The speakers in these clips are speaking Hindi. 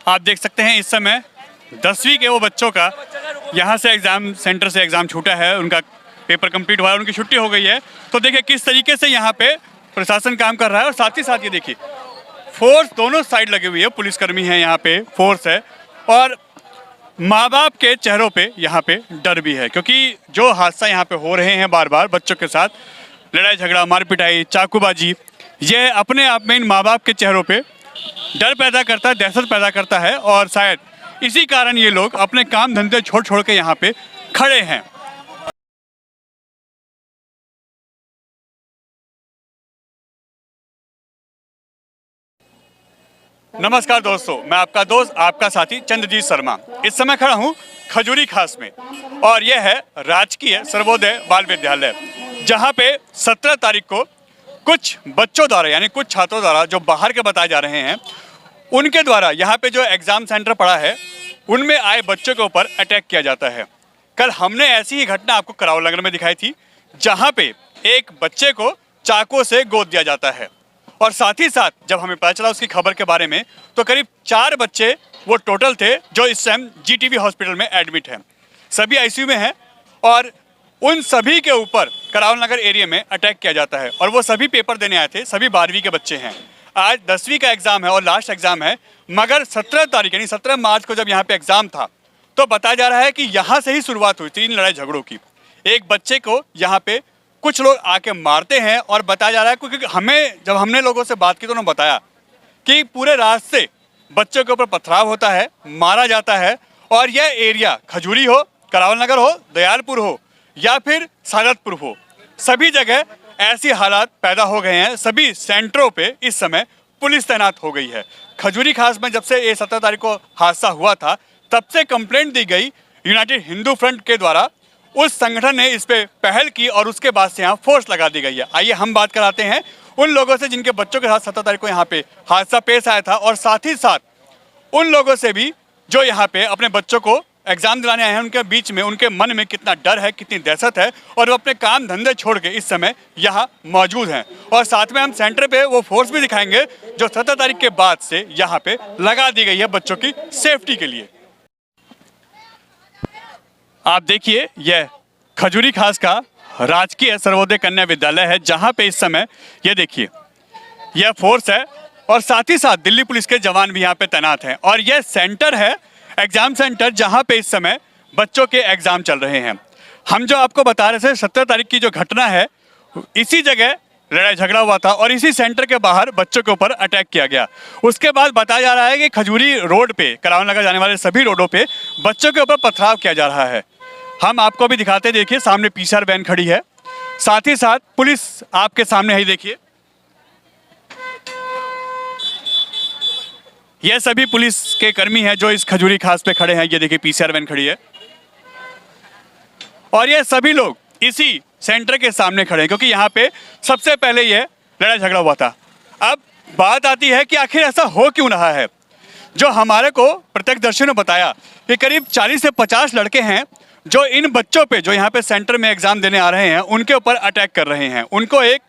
आप देख सकते हैं इस समय 10वीं के वो बच्चों का यहाँ से एग्ज़ाम सेंटर से एग्ज़ाम छूटा है, उनका पेपर कंप्लीट हुआ है, उनकी छुट्टी हो गई है। तो देखिए किस तरीके से यहाँ पे प्रशासन काम कर रहा है और साथ ही साथ ये देखिए फोर्स दोनों साइड लगी हुई है, पुलिसकर्मी है यहाँ पे, फोर्स है और माँ बाप के चेहरों पे यहाँ पे डर भी है, क्योंकि जो हादसा यहाँ पे हो रहे हैं बार बार बच्चों के साथ, लड़ाई झगड़ा, मारपिटाई, चाकूबाजी, ये अपने आप में इन माँ बाप के चेहरों पे डर पैदा करता है, दहशत पैदा करता है और शायद इसी कारण ये लोग अपने काम धंधे छोड़ छोड़ के यहाँ पे खड़े हैं। नमस्कार दोस्तों, मैं आपका दोस्त, आपका साथी चंद्रजीत शर्मा। इस समय खड़ा हूँ खजूरी खास में और यह है राजकीय सर्वोदय बाल विद्यालय, जहाँ पे 17 तारीख को कुछ बच्चों द्वारा यानी कुछ छात्रों द्वारा जो बाहर के बताए जा रहे हैं, उनके द्वारा यहाँ पे जो एग्ज़ाम सेंटर पड़ा है उनमें आए बच्चों के ऊपर अटैक किया जाता है। कल हमने ऐसी ही घटना आपको करावल नगर में दिखाई थी, जहाँ पे एक बच्चे को चाकू से गोद दिया जाता है और साथ ही साथ जब हमें पता चला उसकी खबर के बारे में तो करीब 4 बच्चे वो टोटल थे जो इस टाइम जीटीबी हॉस्पिटल में एडमिट हैं, सभी आईसीयू में हैं और उन सभी के ऊपर करावल नगर एरिया में अटैक किया जाता है और वो सभी पेपर देने आए थे, सभी 12वीं के बच्चे हैं। आज 10वीं का एग्ज़ाम है और लास्ट एग्ज़ाम है, मगर 17 तारीख यानी 17 मार्च को जब यहाँ पे एग्ज़ाम था तो बताया जा रहा है कि यहाँ से ही शुरुआत हुई थी इन लड़ाई झगड़ों की। एक बच्चे को यहाँ पे कुछ लोग आके मारते हैं और बताया जा रहा है, क्योंकि जब हमने लोगों से बात की तो उन्होंने बताया कि पूरे रात से बच्चों के ऊपर पथराव होता है, मारा जाता है और यह एरिया खजूरी हो, करावल नगर हो, दयालपुर हो या फिर सादतपुर हो, सभी जगह ऐसी हालात पैदा हो गए हैं। सभी सेंटरों पे इस समय पुलिस तैनात हो गई है। खजूरी खास में जब से ये 17 तारीख को हादसा हुआ था तब से कंप्लेंट दी गई यूनाइटेड हिंदू फ्रंट के द्वारा, उस संगठन ने इस पे पहल की और उसके बाद से यहाँ फोर्स लगा दी गई है। आइए हम बात कराते हैं उन लोगों से जिनके बच्चों के साथ 17 तारीख को यहाँ पे हादसा पेश आया था और साथ ही साथ उन लोगों से भी जो यहाँ पे अपने बच्चों को एग्जाम दिलाने आए हैं, उनके बीच में उनके मन में कितना डर है, कितनी दहशत है और वो अपने काम धंधे छोड़ के इस समय यहाँ मौजूद हैं। और साथ में हम सेंटर पे वो फोर्स भी दिखाएंगे जो 17 तारीख के बाद से यहाँ पे लगा दी गई है बच्चों की सेफ्टी के लिए। आप देखिए यह खजूरी खास का राजकीय सर्वोदय कन्या विद्यालय है, जहाँ पे इस समय ये देखिए यह फोर्स है और साथ ही साथ दिल्ली पुलिस के जवान भी यहाँ पे तैनात हैं और यह सेंटर है एग्जाम सेंटर, जहाँ पे इस समय बच्चों के एग्जाम चल रहे हैं। हम जो आपको बता रहे थे 17 तारीख की जो घटना है, इसी जगह लड़ाई झगड़ा हुआ था और इसी सेंटर के बाहर बच्चों के ऊपर अटैक किया गया। उसके बाद बताया जा रहा है कि खजूरी रोड पे, करावल नगर जाने वाले सभी रोडों पे बच्चों के ऊपर पथराव किया जा रहा है। हम आपको भी दिखाते, देखिए सामने पीसीआर वैन खड़ी है, साथ ही साथ पुलिस आपके सामने है, देखिए यह सभी पुलिस के कर्मी हैं जो इस खजूरी खास पे खड़े हैं। ये देखिए पीसीआर वैन खड़ी है और ये सभी लोग इसी सेंटर के सामने खड़े हैं, क्योंकि यहाँ पे सबसे पहले यह लड़ाई झगड़ा हुआ था। अब बात आती है कि आखिर ऐसा हो क्यों रहा है। जो हमारे को प्रत्यक्षदर्शियों ने बताया कि करीब 40 से 50 लड़के हैं जो इन बच्चों पे, जो यहाँ पे सेंटर में एग्जाम देने आ रहे हैं, उनके ऊपर अटैक कर रहे हैं। उनको एक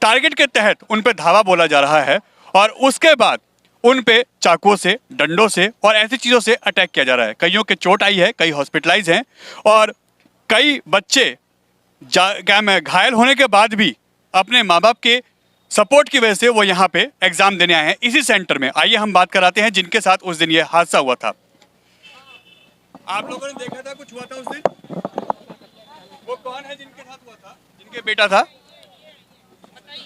टारगेट के तहत उन पे धावा बोला जा रहा है और उसके बाद उन पे चाकुओं से, डंडों से और ऐसी चीज़ों से अटैक किया जा रहा है। कईयों के चोट आई है, कई हॉस्पिटलाइज हैं और कई बच्चे घायल होने के बाद भी अपने माँ बाप के सपोर्ट की वजह से वो यहाँ पे एग्जाम देने आए हैं इसी सेंटर में। आइए हम बात कराते हैं जिनके साथ उस दिन ये हादसा हुआ था। आप लोगों ने देखा था कुछ हुआ था उस दिन? वो कौन है जिनके साथ हुआ था? जिनके बेटा था?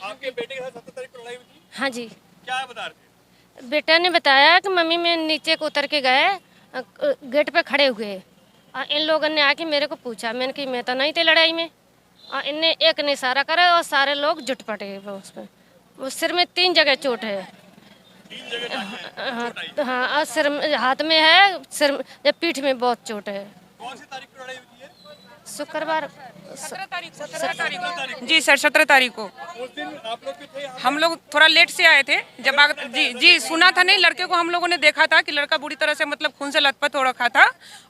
आपके बेटे के साथ 17 तारीख को लड़ाई हुई थी? हाँ जी। क्या बता रहे थे? बेटा ने बताया कि मम्मी मैं नीचे को उतर के गए, गेट पे खड़े हुए, इन लोगों ने आके मेरे को पूछा, मैंने कि मैं तो नहीं थे लड़ाई में। इनने एक ने इशारा करा और सारे लोग जुट पड़े उसमें। वो सिर में 3 जगह चोट है। 3 जगह हाँ, और सिर में, हाथ में है, सिर में, पीठ में बहुत चोट है। कौन सी तारीख को लड़ाई हुई है? शुक्रवार 17 तारीख जी सर, 17 तारीख को। उस दिन आप लोग भी थे? हम लोग थोड़ा लेट से आए थे। जब जी सुना था नहीं, लड़के को हम लोगों ने देखा था कि लड़का बुरी तरह से मतलब खून से लथपथ हो रखा था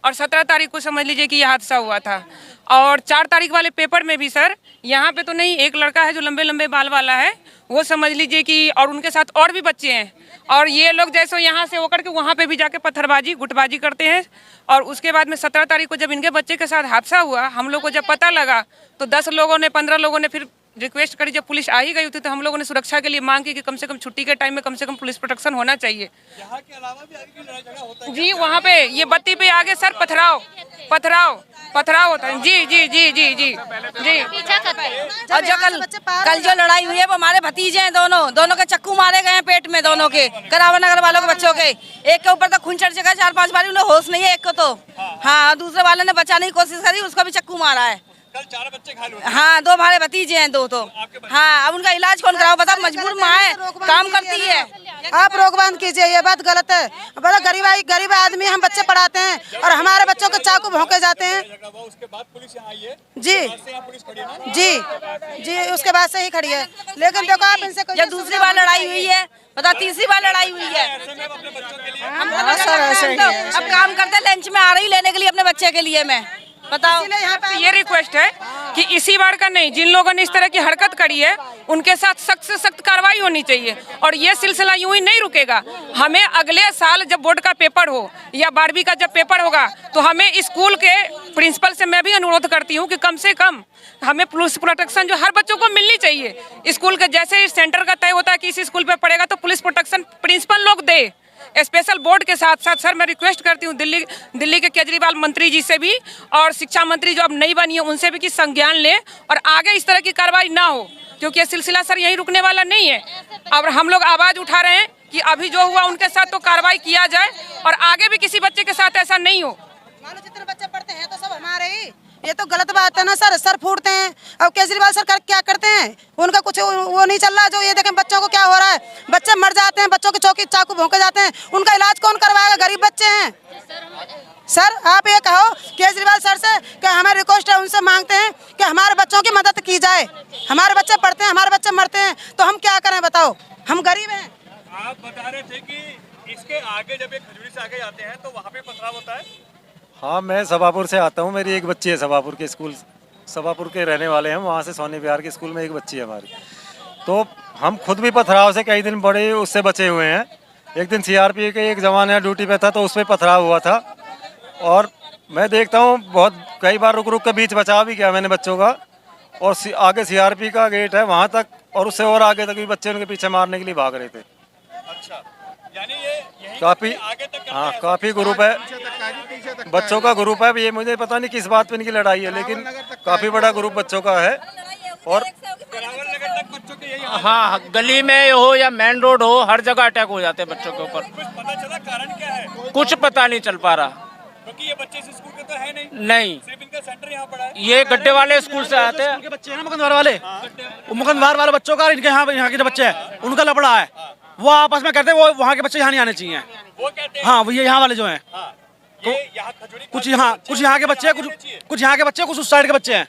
और 17 तारीख को समझ लीजिए कि यह हादसा हुआ था। और 4 तारीख वाले पेपर में भी सर, यहाँ पे तो नहीं, एक लड़का है जो लंबे लंबे बाल वाला है, वो समझ लीजिए कि, और उनके साथ और भी बच्चे हैं और ये लोग जैसे यहाँ से होकर के वहाँ पे भी जाके पत्थरबाजी गुटबाजी करते हैं। और उसके बाद में 17 तारीख को जब इनके बच्चे के साथ हादसा हुआ, हम लोग को जब पता लगा तो 10 लोगों ने 15 लोगों ने फिर रिक्वेस्ट करी। जब पुलिस आ ही गई थी तो हम लोगों ने सुरक्षा के लिए मांग की कि कम से कम छुट्टी के टाइम में कम से कम पुलिस प्रोटेक्शन होना चाहिए। यहाँ के अलावा भी आगे की लड़ाई झगड़ा होता है जी वहाँ पे ये बत्ती पे आगे सर पथराव होता है। जी जी जी जी जी जी। और जो कल जो लड़ाई हुई है वो हमारे भतीजे हैं, दोनों के चक्कू मारे गए हैं पेट में, दोनों के करावा नगर वालों के बच्चों के। एक के ऊपर तो खून चढ़ चुका है 4-5 बार, उन्हें होश नहीं है एक को तो। हाँ, दूसरे वाले ने बचाने की कोशिश करी, उसको भी चक्कू मारा है। कल 4 बच्चे घायल हुए। हाँ, 2 हमारे भतीजे हैं, 2 तो। हाँ, अब उनका इलाज कौन कराओ बता, मजबूर माँ है, काम करती है। आप रोक बांध कीजिए, ये बात गलत है। बड़ा गरीब आदमी, हम बच्चे पढ़ाते हैं और हमारे बच्चों को चाकू भौंके जाते हैं। उसके बाद पुलिस यहाँ आई है जी जी, उसके बाद से ही खड़ी है। लेकिन देखो आप इनसे जब दूसरी बार लड़ाई हुई है, बता तीसरी बार लड़ाई हुई है। हम तो अब काम करते लंच में आ रही लेने के लिए अपने बच्चे के लिए मैं, बताओ। यहाँ पे ये रिक्वेस्ट है कि इसी बार का नहीं, जिन लोगों ने इस तरह की हरकत करी है उनके साथ सख्त से सख्त कार्रवाई होनी चाहिए। और ये सिलसिला यूं ही नहीं रुकेगा। हमें अगले साल जब बोर्ड का पेपर हो या 12वीं का जब पेपर होगा तो हमें स्कूल के प्रिंसिपल से मैं भी अनुरोध करती हूँ कि कम से कम हमें पुलिस प्रोटेक्शन जो हर बच्चों को मिलनी चाहिए। स्कूल के जैसे सेंटर का तय होता है कि इस स्कूल पे पढ़ेगा तो पुलिस प्रोटेक्शन प्रिंसिपल लोग दे, स्पेशल बोर्ड के साथ साथ। सर मैं रिक्वेस्ट करती हूँ दिल्ली के केजरीवाल मंत्री जी से भी और शिक्षा मंत्री जो अब नई बनी है उनसे भी कि संज्ञान ले और आगे इस तरह की कार्रवाई ना हो, क्योंकि ये सिलसिला सर यहीं रुकने वाला नहीं है। अब हम लोग आवाज उठा रहे हैं कि अभी जो हुआ उनके साथ तो कार्रवाई किया जाए और आगे भी किसी बच्चे के साथ ऐसा नहीं हो। मानो जितने बच्चे पढ़ते हैं तो सब हमारे ही, ये तो गलत बात है ना सर फूटते हैं। अब केजरीवाल सरकार क्या करते हैं, उनका कुछ वो नहीं चल रहा। जो ये देखें बच्चों को क्या हो रहा है, बच्चे मर जाते हैं, बच्चों के चौकी चाकू भौंके जाते हैं, उनका इलाज कौन करवाएगा, गरीब बच्चे हैं। सर आप ये कहो केजरीवाल सर से कि हमारी रिक्वेस्ट है, उनसे मांगते हैं कि हमारे बच्चों की मदद की जाए। हमारे बच्चे पढ़ते हैं, हमारे बच्चे मरते हैं, तो हम क्या करें बताओ, हम गरीब हैं। आप बता रहे थे कि इसके आगे जब ये खजूरी से आगे जाते हैं तो वहाँ पे पथराव होता है। हाँ, मैं सभापुर से आता हूँ। मेरी एक बच्ची है सभापुर के स्कूल, सभापुर के रहने वाले हैं। वहाँ से सोनी विहार के स्कूल में एक बच्ची है हमारी। तो हम खुद भी पथराव से कई दिन बड़े उससे बचे हुए हैं। एक दिन सीआरपी के एक जवान यहाँ ड्यूटी पे था तो उसमें पथराव हुआ था। और मैं देखता हूँ बहुत कई बार रुक के बीच बचाव भी किया मैंने बच्चों का। और आगे सीआरपी का गेट है वहाँ तक, और उससे और आगे तक भी बच्चे उनके पीछे मारने के लिए भाग रहे थे। अच्छा, यानी ये काफी, आगे तक हाँ काफी ग्रुप है, बच्चों का ग्रुप है। ये मुझे पता नहीं किस बात पे इनकी लड़ाई है, लेकिन काफी बड़ा ग्रुप बच्चों का है। और बच्चों के यही हाँ, गली में हो या मेन रोड हो, हर जगह अटैक हो जाते हैं बच्चों के ऊपर। कुछ पता चला कारण क्या है? कुछ पता नहीं चल पा रहा, क्योंकि ये बच्चे इस स्कूल के तो है नहीं। नहीं, सिर्फ इनका सेंटर यहाँ पड़ा है। ये गड्ढे वाले स्कूल से आते हैं। उनके बच्चे हैं ना मुकंदवार वाले, वो मुकंदवार वाले बच्चों का, इनके यहाँ के जो बच्चे हैं उनका लफड़ा है। वो आपस में कहते हैं वो वहाँ के बच्चे यहाँ नहीं आने चाहिए। वो कहते हैं हाँ, वो ये यहाँ वाले जो हैं, ये यहाँ खजूरी कुछ यहाँ के बच्चे हैं, कुछ यहाँ के बच्चे, कुछ उस साइड के बच्चे हैं।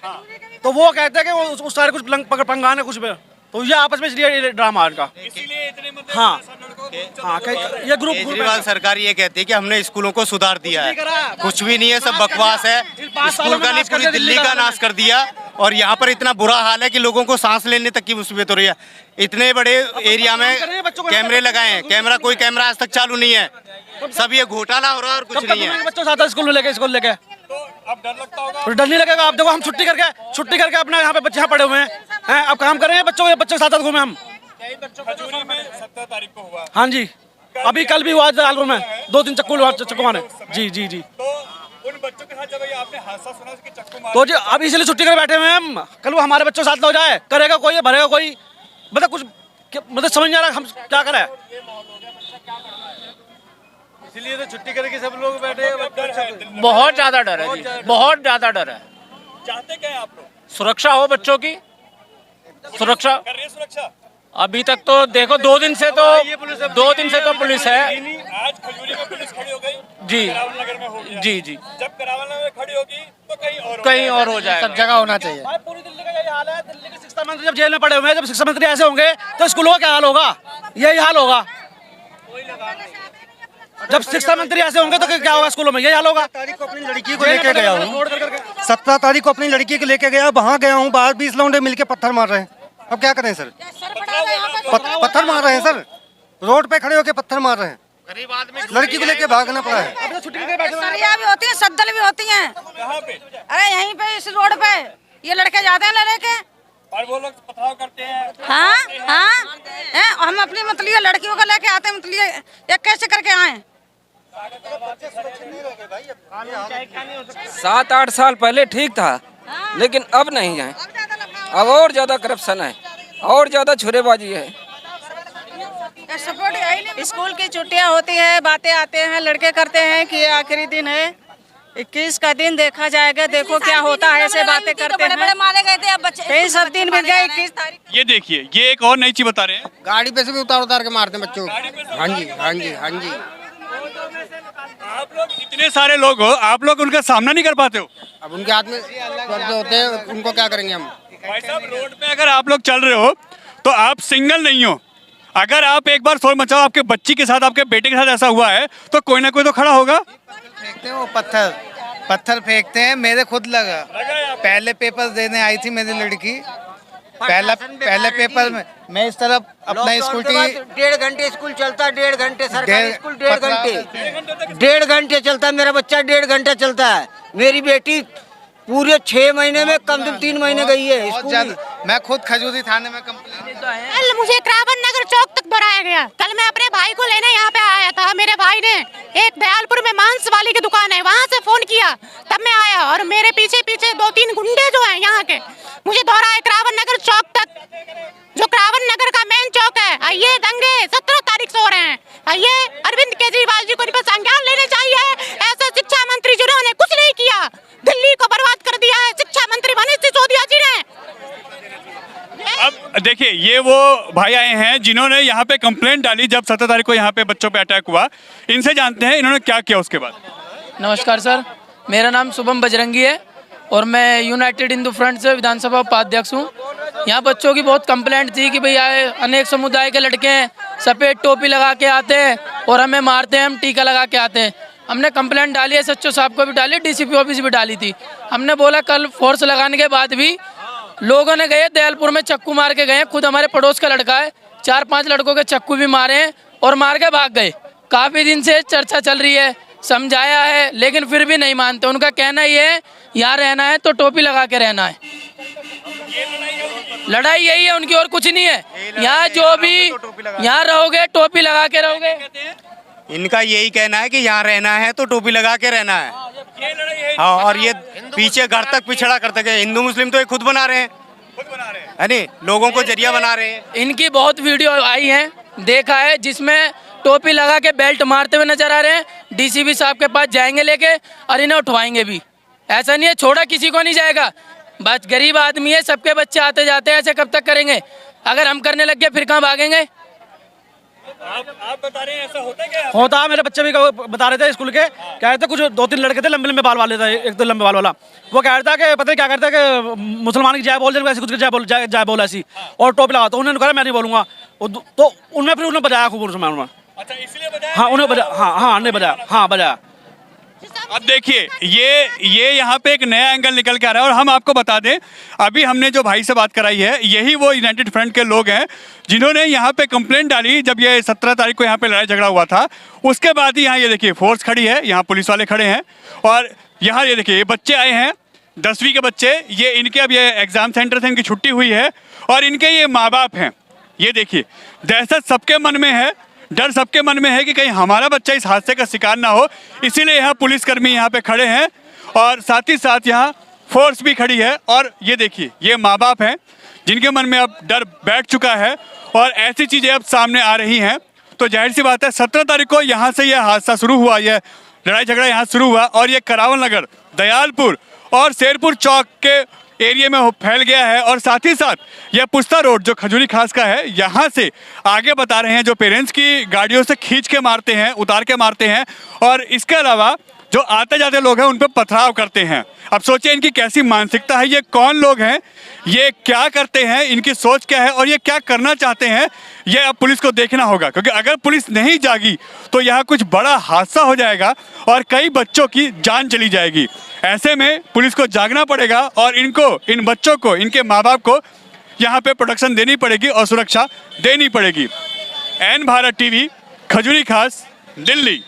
तो वो कहते हैं कि वो उस साइड कुछ पंगान है कुछ पे, तो ये आपस में इसलिए ड्रामा है इनका। इसीलिए इतने मतलब हाँ हाँ, ये ग्रुप केजरीवाल सरकार ये कहती है कि हमने स्कूलों को सुधार दिया है। कुछ भी नहीं है, सब बकवास है। स्कूल का नहीं, पूरी दिल्ली का नाश कर दिया। और यहाँ पर इतना बुरा हाल है कि लोगों को सांस लेने तक की मुसीबत हो रही है। इतने बड़े एरिया में कैमरे लगाए हैं, कोई कैमरा आज तक चालू नहीं है। सब ये घोटाला हो रहा है और कुछ नहीं है। बच्चों साथ स्कूल लेके तो अब डर लगता होगा। डर नहीं लगेगा। आप देखो, हम छुट्टी करके अपना यहाँ पे बच्चे यहाँ पड़े हुए हैं। अब काम करें बच्चों के साथ घूमे हम। खजूरी में 17 तारीख को हुआ। हाँ जी, अभी कल भी हुआ आलू में 2-3 चक्कू मारे। जी जी जी। तो उन बच्चों के साथ जब आपने हादसा सुना कि चक्कू मार, तो जी अब इसलिए छुट्टी कर बैठे हुए हैं हम। कल वो हमारे बच्चों के साथ हो जाए, करेगा कोई, भरेगा कोई, मतलब कुछ मतलब समझ नहीं आ रहा हम क्या करें। इसलिए तो छुट्टी करके सब लोग बैठे हैं। बहुत ज्यादा डर है जी, बहुत ज्यादा डर है। चाहते क्या है आप लोग? सुरक्षा हो बच्चों की, सुरक्षा कर रही है सुरक्षा? अभी तक तो देखो 2 दिन से तो पुलिस है। आज खजूरी में पुलिस खड़ी हो गई जी करावल नगर में होगी। जी जी, जब करावल नगर में खड़ी होगी तो कहीं और हो जाएगा। सब जगह होना चाहिए। पूरी दिल्ली का यही हाल है। दिल्ली के शिक्षा मंत्री जब जेल में पड़े हुए हैं, जब शिक्षा मंत्री ऐसे होंगे तो स्कूलों का क्या हाल होगा? यही हाल होगा। जब शिक्षा मंत्री ऐसे होंगे तो क्या होगा स्कूलों में? यही हाल होगा। तारीख को अपनी लड़की को लेके गया हूँ, 17 तारीख को अपनी लड़की को लेके गया, वहाँ गया हूँ, बाहर 20 लौंडे मिलके पत्थर मार रहे हैं। अब क्या करें सर? पत्थर मार रहे हैं सर। रोड पे खड़े होकर पत्थर मार रहे हैं, लड़की को लेके भागना पड़ा है। सरिया भी होती है, सद्दल भी होती है। अरे यहीं पे इस रोड पे ये लड़के जाते हैं लेने के, और वो लोग पथराव करते हैं। हाँ हाँ, हम अपनी मतलब लड़कियों को लेके आते हैं, मतलब ये कैसे करके आए। 7-8 साल पहले ठीक था, लेकिन अब नहीं है। अब और ज्यादा करप्शन है, और ज्यादा छुरेबाजी है। स्कूल की छुट्टियां होती है, बातें आते हैं, लड़के करते हैं कि आखिरी दिन है 21 का दिन, देखा जाएगा, देखो क्या होता है, ऐसे बातें करते हैं। बड़े मारे गए थे, अब बच्चे कई सब दिन मिल गए 21 तारीख। ये देखिए, ये एक और नई चीज बता रहे हैं, गाड़ी पे से भी उतार के मारते हैं बच्चों को। हाँ जी हाँ जी हाँ जी। आप लोग इतने सारे लोग हो, आप लोग उनका सामना नहीं कर पाते हो? अब उनके हाथ में कर्ज होते हैं, उनको क्या करेंगे हम। भाई साहब, रोड पे अगर आप लोग चल रहे हो तो आप सिंगल नहीं हो। अगर आप एक बार शोर मचाओ, आपके बच्ची के साथ, आपके बेटे के साथ ऐसा हुआ है, तो कोई ना कोई तो खड़ा होगा। फेंकते हैं वो पत्थर फेंकते हैं। मेरे खुद लगा, पहले पेपर देने आई थी मेरी लड़की, पहले पेपर में मैं इस तरफ अपना स्कूल 1.5 घंटे स्कूल चलता, 1.5 घंटे सरकारी स्कूल, 1.5 घंटे चलता है। मेरा बच्चा 1.5 घंटा चलता है। मेरी बेटी पूरे 6 महीने में कम से कम 3 महीने गई है स्कूल। मैं खुद खजूरी थाने में कंप्लेंट। कल मुझे क्रावन नगर चौक तक बुलाया गया। कल मैं अपने भाई को लेने यहाँ पे आया था। मेरे भाई ने एक दयालपुर में मांस वाली की दुकान है, वहाँ से फोन किया, तब मैं आया। और मेरे पीछे 2-3 गुंडे जो हैं यहाँ के, मुझे दौड़ाए क्रावन नगर चौक तक, जो क्रावन नगर का मेन चौक है। ये दंगे 17 तारीख से हो रहे हैं। ये अरविंद केजरीवाल जी को इन पर संज्ञान लेने चाहिए। ऐसे शिक्षा मंत्री जिन्होंने कुछ नहीं किया, दिल्ली को बर्बाद कर दिया है, शिक्षा मंत्री मनीष सिसोदिया जी ने। अब देखिए, ये वो भाई आए हैं जिन्होंने यहाँ पे कंप्लेंट डाली जब 17 तारीख को यहाँ पे बच्चों पे अटैक हुआ। इनसे जानते हैं इन्होंने क्या किया उसके बाद। नमस्कार सर, मेरा नाम शुभम बजरंगी है और मैं यूनाइटेड हिंदू फ्रंट से विधानसभा उपाध्यक्ष हूँ। यहाँ बच्चों की बहुत कंप्लेंट थी कि भैया अनेक समुदाय के लड़के हैं, सफ़ेद टोपी लगा के आते हैं और हमें मारते हैं, हम टीका लगा के आते हैं। हमने कंप्लेंट डाली है, SHO साहब को भी डाली, DCP ऑफिस भी डाली थी। हमने बोला कल फोर्स लगाने के बाद भी लोगों ने गए दयालपुर में चक्कू मार के गए। खुद हमारे पड़ोस का लड़का है, 4-5 लड़कों के चक्कू भी मारे हैं और मार के भाग गए। काफ़ी दिन से चर्चा चल रही है, समझाया है, लेकिन फिर भी नहीं मानते। उनका कहना ये है यहाँ रहना है तो टोपी लगा के रहना है। लड़ाई यही है उनकी, और कुछ नहीं है। यहाँ जो भी यहाँ रहोगे टोपी लगा के रहोगे। इनका यही कहना है कि यहाँ रहना है तो टोपी लगा के रहना है। हाँ, और ये पीछे घर तक पिछड़ा करते गए। हिंदू मुस्लिम तो ये खुद बना रहे हैं, है नहीं, लोगों को जरिया बना रहे हैं। इनकी बहुत वीडियो आई है, देखा है, जिसमें टोपी लगा के बेल्ट मारते हुए नजर आ रहे हैं। DCP साहब के पास जाएंगे लेके और इन्हें उठवाएंगे भी। ऐसा नहीं है, छोड़ा किसी को नहीं जाएगा। बस गरीब आदमी है, सबके बच्चे आते जाते हैं, ऐसे कब तक करेंगे? अगर हम करने लग गए फिर कहाँ भागेंगे? आप बता रहे हैं ऐसा होता है क्या? होता है। मेरे बच्चे भी बता रहे थे स्कूल के, कह रहे थे कुछ 2-3 लड़के थे लंबे बाल वाले थे, एक तो लंबे बाल वाला, वो कह रहा था कि पता है क्या करता है कि मुसलमान की जय बोल जाए, ऐसी कुछ जय बोल ऐसी, और टोपी लगा। तो उन्होंने कहा मैं नहीं बोलूंगा, तो उन्होंने बजाया खूब मुसलमान में। अच्छा, इसलिए बजाया? हाँ उन्हें बजाया, हाँ नहीं बजाया, हाँ बजाया। अब देखिए, ये यहाँ पे एक नया एंगल निकल के आ रहा है। और हम आपको बता दें, अभी हमने जो भाई से बात कराई है, यही वो यूनाइटेड फ्रंट के लोग हैं जिन्होंने यहाँ पे कंप्लेंट डाली जब ये 17 तारीख को यहाँ पे लड़ाई झगड़ा हुआ था। उसके बाद ही यहाँ ये देखिए फोर्स खड़ी है, यहाँ पुलिस वाले खड़े हैं, और यहाँ ये देखिए ये बच्चे आए हैं, 10वीं के बच्चे। ये इनके अब ये एग्जाम सेंटर से इनकी छुट्टी हुई है और इनके ये माँ बाप हैं। ये देखिए, दहशत सबके मन में है, डर सबके मन में है कि कहीं हमारा बच्चा इस हादसे का शिकार ना हो। इसीलिए यहाँ पुलिसकर्मी यहाँ पे खड़े हैं और साथ ही साथ यहाँ फोर्स भी खड़ी है। और ये देखिए, ये माँ बाप हैं जिनके मन में अब डर बैठ चुका है और ऐसी चीज़ें अब सामने आ रही हैं। तो जाहिर सी बात है, 17 तारीख को यहाँ से यह हादसा शुरू हुआ, यह लड़ाई झगड़ा यहाँ शुरू हुआ और ये करावन नगर, दयालपुर और शेरपुर चौक के एरिया में फैल गया है। और साथ ही साथ यह पुस्ता रोड जो खजूरी खास का है, यहाँ से आगे बता रहे हैं जो पेरेंट्स की गाड़ियों से खींच के मारते हैं, उतार के मारते हैं, और इसके अलावा जो आते जाते लोग हैं उन पर पथराव करते हैं। अब सोचिए इनकी कैसी मानसिकता है, ये कौन लोग हैं, ये क्या करते हैं, इनकी सोच क्या है और ये क्या करना चाहते हैं, ये अब पुलिस को देखना होगा। क्योंकि अगर पुलिस नहीं जागी तो यहाँ कुछ बड़ा हादसा हो जाएगा और कई बच्चों की जान चली जाएगी। ऐसे में पुलिस को जागना पड़ेगा और इनको, इन बच्चों को, इनके माँ बाप को यहाँ पे प्रोटेक्शन देनी पड़ेगी और सुरक्षा देनी पड़ेगी। एन भारत टीवी, खजूरी खास, दिल्ली।